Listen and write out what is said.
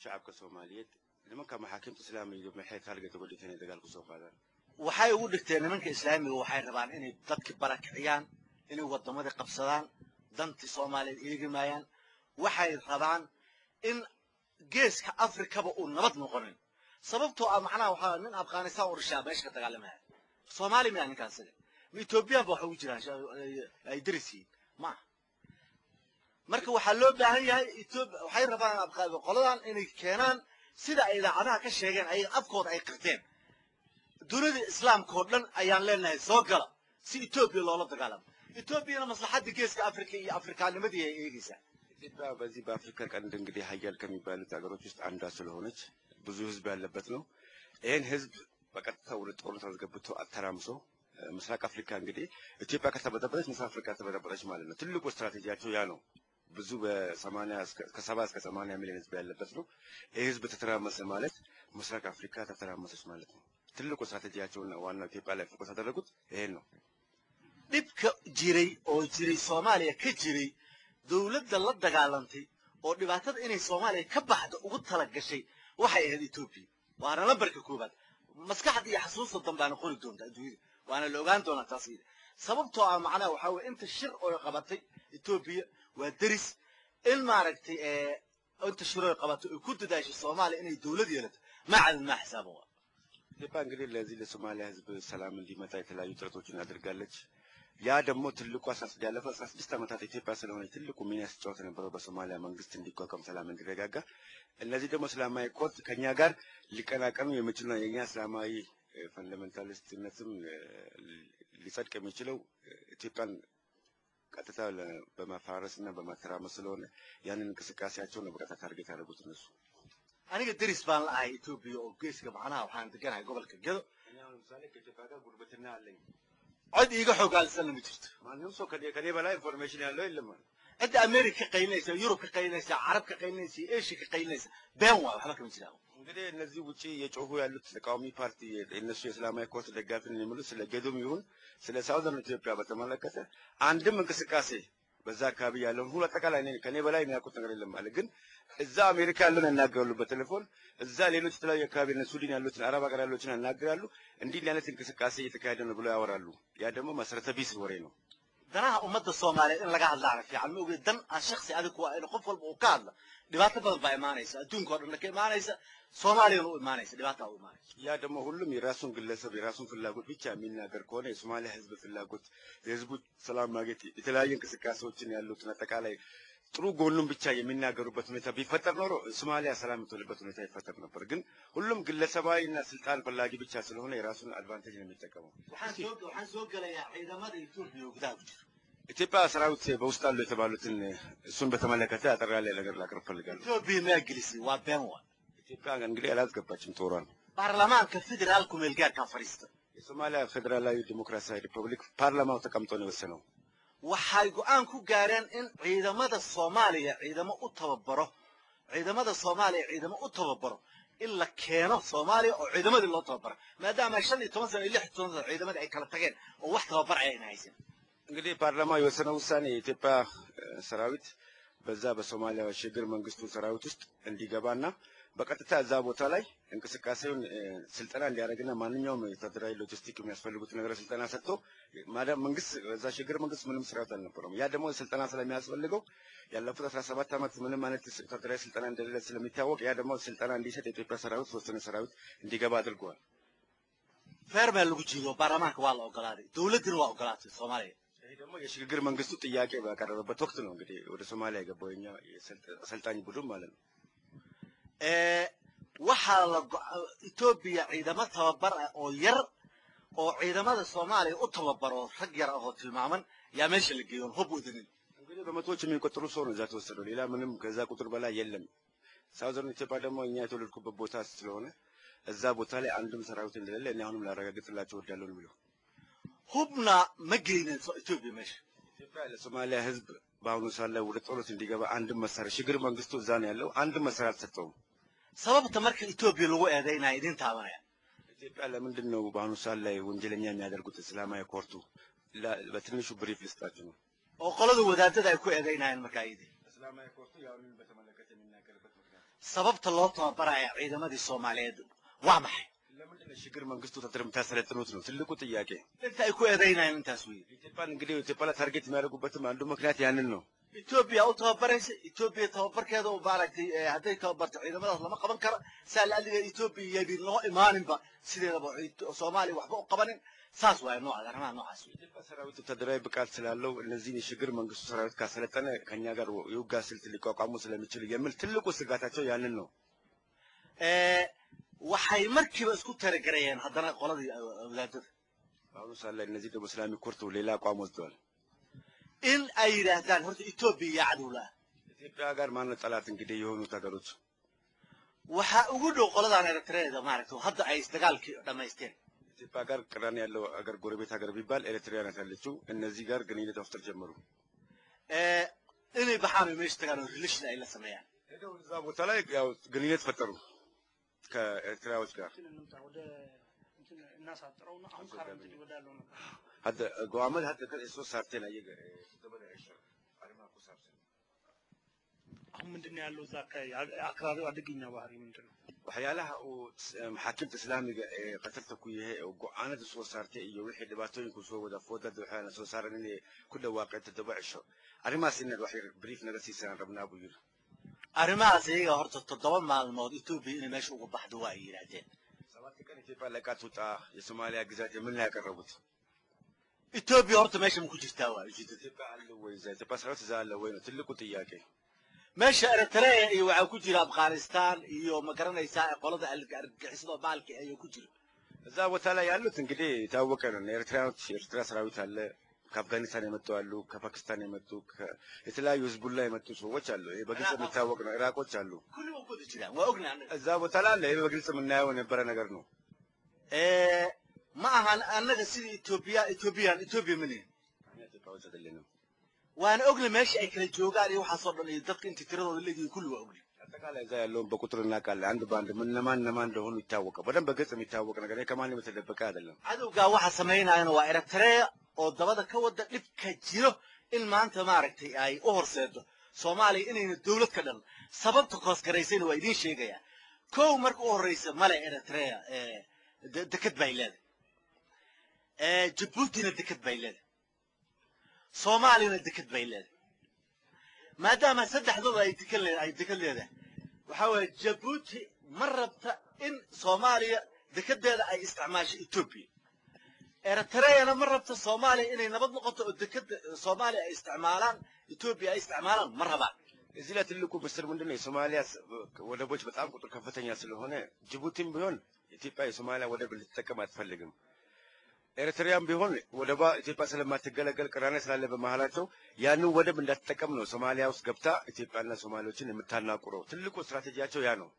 شعب كصوماليات لما كان محاكم إسلامية يوم الحين خارج تقولي ثاني دجال كسوف هذا waxay ugu dhigteen nimanka islaamiga waxay rabaan inay dadka barakiciyaan inay wadamada qabsadaan danti Soomaaliyeed iigimayaan waxay rabaan in geeska Afrikaba uu nabad noqonin sababtoo ah macnaha waxa nin Afghanistan oo rishaa meesha ka dagaalamaya Soomaali ma ninkan sida Ethiopia waxa uu jiraan ay dirisiin ma marka waxa loo baahan yahay Ethiopia waxay rabaan qoladan inay keenaan sida ay idaacadaha ka sheegeen ay afkooda ay qirteen dunida islaamka oo dhan ayaan leenahay soo gala si Ethiopia loola dagaalamo Ethiopia maslaxada geeska Afrika iyo Afrikaanimadii ay eegaysaa ኢትዮጵያ በዚህ በአፍሪካ ቀንድ እንግዲህ ሀያል ከሚባሉት ሀገሮች ውስጥ አንዷ ስለሆነች ብዙ ህዝብ ያለበት ነው ይሄን ህዝብ በቀጥታ ወደ ጦርነት አስገብቶ አተራምሶ ምስራቅ አፍሪካ እንግዲህ ኢትዮጵያ ከተበጠበጠች ምስራቅ አፍሪካ ተበጠበጠች ማለት ነው ትልቁ ስትራቴጂያቸው ያ ነው ብዙ በ80 እስከ 70 እስከ 80 ሚሊዮን ህዝብ ያለበት ነው ይሄ ህዝብ ተተራመሰ ማለት ምስራቅ አፍሪካ ተተራመሰች ማለት ነው ትልቁ ስትራቴጂያቸውና ዋናው ኢትዮጵያ ላይ ፎከስ አደረጉት ይሄን ነው dibka jiray oo jiray Soomaaliya ka jiray dawladda la dagaalantay oo dhibaatada inay Soomaaliya ka baxdo ugu tala gashay waxay ahayd Ethiopia waana lambarka koobaad maskaxda iyo xasuusta dambaana qori doonta adduunyada waana la ogaan doonaa taas sababtoo ah macnaha waxa weey inta shir oo qabatay Ethiopia waa daris in maaragtay inta shir oo qabatay ku dadaashay Soomaaliya inay dawlad yeelato macad ma xisaabo ኢትዮጵያ እንግዲህ ለዚህ ለሶማሊያ ህዝብ ሰላም እንዲመጣ የተለያዩ ጥረቶችን አድርጋለች ያ ደግሞ ትልቁ ያለፈው 16 ዓመታት ኢትዮጵያ ስለሆነ ትልቁ ሚና ሲጫወት ነበር በሶማሊያ መንግስት እንዲቋቋም ሰላም እንዲረጋጋ እነዚህ ደግሞ እስላማዊ ኮርት ከኛ ጋር ሊቀናቀኑ የሚችሉ የኛ እስላማዊ ፈንዳሜንታሊስትነትም ሊጸድቅ የሚችለው ኢትዮጵያን ቀጥታ በማፋረስና በማተራመስ ስለሆነ ያንን እንቅስቃሴያቸው ነው በቀጥታ ታርጌት ያደረጉት እነሱ aniga daris baan la ahay Ethiopia oo geeska macnaha waxaan deganahay gobolka Gedo aniga misaale Ethiopia ga gurbatina aleen cid iiga xogaalsan ma jirto maanin soo kale bala information yaalo ilma inta America ka qaynaysa Europe ka qaynaysa Arab ka qaynaysa Asia ka qaynaysa been waa waxba kama jiraan እንግዲህ እነዚህ ውጪ የጮሁ ያሉት ተቃዋሚ ፓርቲ እነሱ የእስላማዊ ኮርት ደጋፊ ነን የሚሉት ስለ ገዶም ይሁን ስለ ሳውዘርን ኢትዮጵያ በተመለከተ አንድም እንቅስቃሴ በዛ አካባቢ ያለውን ሁሉ አጠቃላይ ከኔ በላይ የሚያውቁት ነገር የለም ማለት ግን እዛ አሜሪካ ያለውን ያናገራሉ በቴሌፎን እዛ ሌሎች ተለያዩ አካባቢ እነ ሱዳን ያሉት አረብ ሀገር ያሉትን ያናገራሉ እንዲህ ያለት እንቅስቃሴ እየተካሄደ ነው ብለው ያወራሉ ያ ደግሞ መሰረተ ቢስ ወሬ ነው danaha ummadda Soomaaliyeed in laga hadlaa fiican ma ogid dan aan shakhsi adigu waa in qof walba uu ka hadla dhibaato badan baa imaanaysa adduunka oo dhan ka imaanaysa Soomaaliya oo imaanaysa dhibaato oo imaanaysa ያ ደግሞ ሁሉም የራሱን ግለሰብ የራሱን ፍላጎት ብቻ የሚናገር ከሆነ የሶማሊያ ህዝብ ፍላጎት የህዝቡ ሰላም ማግኘት የተለያዩ እንቅስቃሴዎችን ያሉትን አጠቃላይ ጥሩ ጎኑን ብቻ የሚናገሩበት ሁኔታ ቢፈጠር ኖሮ ሶማሊያ ሰላም የምትሆንበት ሁኔታ ይፈጠር ነበር ግን ሁሉም ግለሰባዊና ስልጣን ፈላጊ ብቻ ስለሆነ የራሱን አድቫንቴጅ ነው የሚጠቀመው waxaan soo galaya ciidamada Ethiopia oo gudaha ኢትዮጵያ ሰራዊት በውስጥ አሉ የተባሉትን እሱን በተመለከተ አጠራለ ነገር ላቀርብ ፈልጋለሁ Ethiopia ማግሊሲ ዋበንዋ ኢትዮጵያ እንግዲህ አላስገባችም ጦሯን ፓርላማንka ፌደራል ኩሜልጋር ካፈሪስተ የሶማሊያ ፌደራላዊ ዲሞክራሲያዊ ሪፐብሊክ ፓርላማው ተቀምጦ ነው የወሰነው waxay go'aan ku gaareen in ciidamada Soomaaliya ciidamo u tababaro ciidamo u tababaro illa keeno Soomaaliya oo ciidamadii loo tababaro maadaama 15 sano iyo 16 sano ciidamada ay kala tageen oo wax tababar ay haysan እንግዲህ ፓርላማው የወሰነው ውሳኔ የኢትዮጵያ ሰራዊት በዛ በሶማሊያ ሽግግር መንግስቱ ሰራዊት ውስጥ እንዲገባና በቀጥታ እዛ ቦታ ላይ እንቅስቃሴውን ስልጠና እንዲያደርግና ማንኛውም ወታደራዊ ሎጂስቲክ የሚያስፈልጉት ነገር ስልጠና ሰጥቶ ማዳም መንግስት በዛ ሽግግር መንግስት ምንም ስራው አልነበረም ያ ደግሞ ስልጠና ስለሚያስፈልገው ያለፉት 17 ዓመት ምንም አይነት ወታደራዊ ስልጠና እንደሌለ ስለሚታወቅ ያ ደግሞ ስልጠና እንዲሰጥ የኢትዮጵያ ሰራዊት ወሰነ ሰራዊት እንዲገባ አድርጓል ፈርማል ጉጂሎ ፓርላማንka waa la ogolaaday dawladdu waa ogolaatay Soomaaliya ይሄ ደግሞ የሽግግር መንግስቱ ጥያቄ ባቀረበበት ወቅት ነው እንግዲህ ወደ ሶማሊያ የገባው የኛ የሰልጣኝ ቡድን ማለት ነው waxa la Ethiopia ciidamo tababar oo yar oo ciidamada Soomaaliya u tababaro rag yar oo tilmaaman yaa meesha la geeyo hub wadanin እንግዲህ በመቶዎች የሚቆጠሩ ሰው ነው እዛ ተወሰደው ሌላ ምንም ከዛ ቁጥር በላይ የለም ሳውዘርን ኢትዮጵያ ደግሞ እኛ የተወለድኩበት ቦታ ስለሆነ እዛ ቦታ ላይ አንድም ሰራዊት እንደሌለ እኔ አሁንም ላረጋግጥላችሁ ወዳለሁ ነው hubna mageyna Ethiopia meesha ኢትዮጵያ ለሶማሊያ ህዝብ በአሁኑ ሰዓት ላይ ወደ ጦርነት እንዲገባ አንድም መሳሪያ ሽግግር መንግስቱ እዛ ነው ያለው አንድም መሳሪያ አልሰጠውም sababta marka Ethiopia lagu eedeynaa idin taabanaya ኢትዮጵያ ለምንድን ነው በአሁኑ ሰዓት ላይ ወንጀለኛ የሚያደርጉት እስላማዊ ኮርቱ በትንሹ ብሪፍ ልስጣችሁ ነው oo qolada wadaadada ay ku eedeynayaan marka idin እስላማዊ ኮርቱ ያውንን በተመለከተ የሚናገርበት ምክንያት sababta loo tababaraya ciidamadii Soomaaliyeed waa maxay ለምንድን ነው ሽግግር መንግስቱ ተደርም ታሰለጥኑት ነው ትልቁ ጥያቄ inta ay ku eedeynayaan intaas weey ኢትዮጵያን እንግዲህ ኢትዮጵያ ታርጌት የሚያደርጉበትም አንዱ ምክንያት ያንን ነው ኢትዮጵያ oo tababaraysa ኢትዮጵያ tababarkeeda oo baaragtay haday tababarto ciidamadaas lama qaban karo saalaaliga ኢትዮጵያ yabin loo imaaninba sideedaba Soomaaliya waxba u qabanin saas waa nooc arrimaha noocaas ኢትዮጵያ ሰራዊት ወታደራዊ ብቃት ስላለው እነዚህን የሽግግር መንግስቱ ሰራዊት ካሰለጠነ ከኛ ጋር የውጋ ስልት ሊቋቋሙ ስለሚችል የሚል ትልቁ ስጋታቸው ያንን ነው waxay markiiba isku taragarayeen haddana qoladii awlaadada አሁን ሳለ እነዚህ ደግሞ እስላሚክ ኮርቱ ሌላ አቋም ወስደዋል in ay yiraahdaan horta Ethiopia cadawla ኢትዮጵያ ጋር ማን ጠላት እንግዲህ የሆኑት ሀገሮች waxa ugu dhow qoladan Eritrea maaragtay hadda ay isdagaalkii dhamaysteen ኢትዮጵያ ጋር ቅራኔ ያለው ሀገር ጎረቤት ሀገር ቢባል ኤሪትሪያ ናት ያለችው እነዚህ ጋር ግንኙነት መፍጠር ጀመሩ እኔ በሐሚ መስተጋሩ ሪሌሽን ላይ ለሰማያን ሄደው እዛ ቦታ ላይ ያው ግንኙነት ፈጠሩ ከኤርትራዎች ጋር ወደ እንትን እናሳጥረውና አሁን ካርንት ይወዳለው ነው هذا قوامل هذا كيسو سارتين ايغ تبدا ايش ارما كو سارتين አሁን ምንድነው ያለው እዛ አክራሪው አደገኛ ባህሪ ምንድነው وحيالها محاكمه اسلاميه قتلتك ويه قوانه سو سارتي iyo wixii dhibaatooyin ku soo wada foodada waxaana soo saaran in ku dhawaaqay tadabasho arimaas in wax brief naga siisan rabnaa buu yiri arimaas iyaga horta 7 maalmood Ethiopia in meesha ugu baxdo waa yiraahdeen sababta kan Ethiopia la ka tuta Soomaaliya gizaad min la qarabut Ethiopia horta meesha ma ku jirtaa waa Ethiopia allo wayza Ethiopia sarata zaala wayno tilku tiyaaqay meesha Eritrea iyo waxa ku jira Afghanistan iyo ma garanaysaa qolada argagixisada baalki ay ku jira እዛ ቦታ ላይ ያሉት እንግዲህ ታወቀ ነው ኤርትራ ሰራዊት አለ ከአፍጋኒስታን የመጡ አሉ ከፓኪስታን የመጡ የተለያዩ ህዝቡላ የመጡ ሰዎች አሉ ይሄ በግልጽ የሚታወቅ ነው ኢራቆች አሉ ሁሉ ወደ ይችላል ወግና እዛ ቦታ ላይ ይሄ በግልጽ የምናየው የነበረ ነገር ነው maahan annaga sidii Ethiopia ምን ኢትዮጵያዎች አይደለም waan ogna meesha ay kala joogaan iyo waxa soo dhan iyo dadka inta tiradooda leeyihiin kullu waa ogna አጠቃላይ እዛ ያለውን በቁጥርና ቃል አንድ ባንድ ምን ለማን እንደሆኑ ይታወቃል በደንብ በግልጽ የሚታወቅ ነገር ከማን የተደበቀ አይደለም cadowga waxa sameeynaayna waa Eritrea oo dabada ka wada dhibka jiro in maanta maaragtay ay u horseedo Soomaaliya inay dawlad ka dhan sababta qoos gareysay waa idin sheegaya koow marka u horeysa male Eritrea dekad bay leedahay Djibouti dekad bay leedahay Soomaaliya dekad bay leedahay maadaama saddexdooda ay dekad leedahay waxa way Djibouti marabta in Soomaaliya dekadeeda ay isticmaasho Ethiopia Eritrea marabta Soomaaliya inay nabad noqoto oo dekad Soomaaliya ay isticmaalaan Ethiopia ay isticmaalaan marhaba እዚህ ላይ ትልቁ ምስር ምንድነው የሶማሊያ ወደቦች በጣም ቁጥር ከፍተኛ ስለሆነ ጅቡቲም ቢሆን ኢትዮጵያ የሶማሊያ ወደብ ልትጠቀም አትፈልግም ኤርትራም ቢሆን ወደባ ኢትዮጵያ ስለማትገለገል ቅራኔ ስላለ በመሃላቸው ያንን ወደብ እንዳትጠቀም ነው ሶማሊያ ውስጥ ገብታ ኢትዮጵያና ሶማሌዎችን የምታናቁረው ትልቁ ስትራቴጂያቸው ያ ነው